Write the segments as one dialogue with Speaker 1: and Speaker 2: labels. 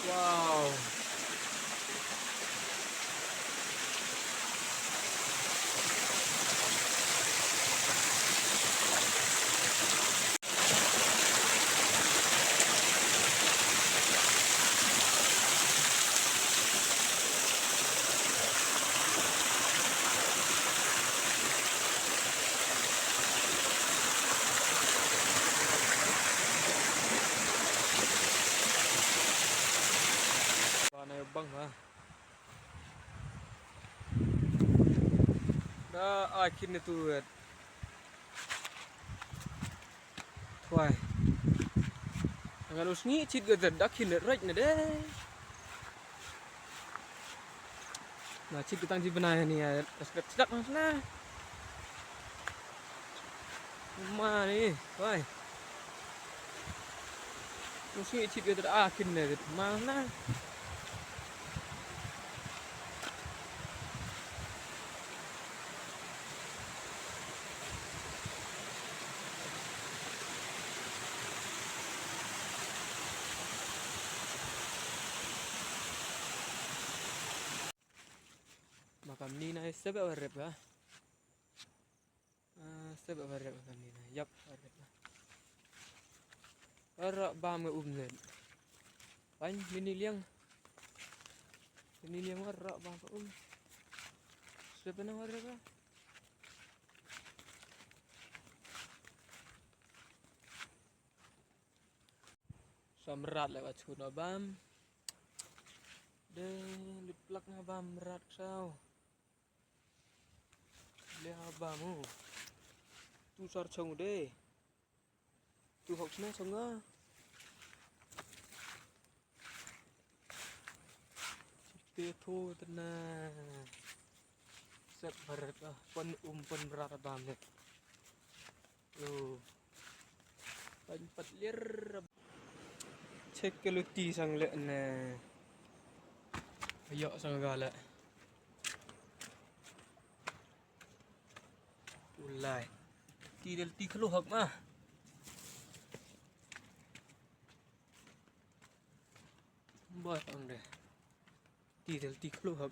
Speaker 1: Wow. Này băng hả? Đó akhirnya tuh. Wah. Nggak harus ngicit gitu, akhirnya right nih deh. Nah, cip kita di benah ini ya. Sedap mas nah. Mana nih? Wah. Terus ngicit gitu akhirnya mana? Makam ni na sebab warep ka. Sebab warep makam ni na. Yap warep ka. Ara bam ga umnet. Pan mini liang. Mini liang ara bam ka Sebab na warep ka. Samrat lewat chuna bam. De liplak na bam rat sao. Lihat bamu. Tu sar chong de. Tu học na chong nga. Te thu tena. Sep barat pon berat bam net. Yo. Pan pat lir. Cek keluti sang le na. Ayo sang gala. Ulai. Ti del ti khlu hak mah. Boy ang de. Ti del ti khlu hak.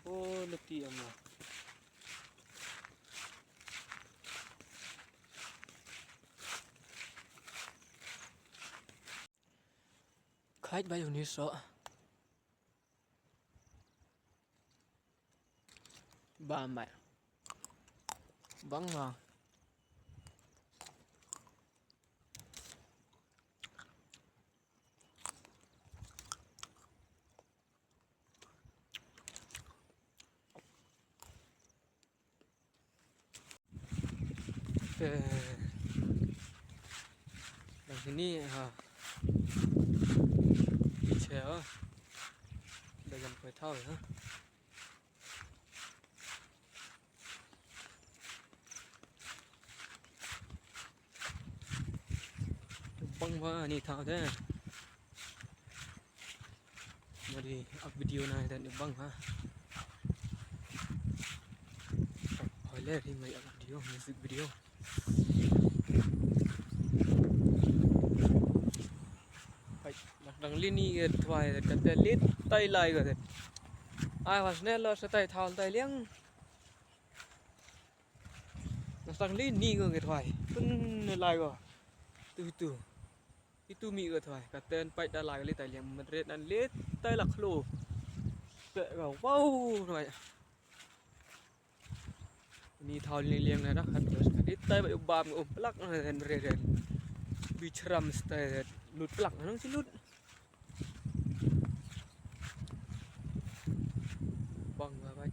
Speaker 1: Oh, letih ama. Kait bayu ni so. Ba mày. Bắn ngon. Dari sini ha. Đi chéo. Đây gần phải thao hả? Băng quá ni thao thế. Mà đi up video này thì được băng ha. Hỏi lẽ thì mày up video, music video. Đằng lini cái thoại cái tay lít tay lại cái ai vào nên là sẽ tay thao tay liếng đằng lini cái thoại phân lại rồi từ itu mi cái thoại cái tên bay đã lại cái tay liếng mình rết ăn lít tay lạc lô tệ vào wow rồi ni thao liếng này đó hạt lít tay bị bám plak này rết bị chram tay lút plak nó chỉ lút băng vào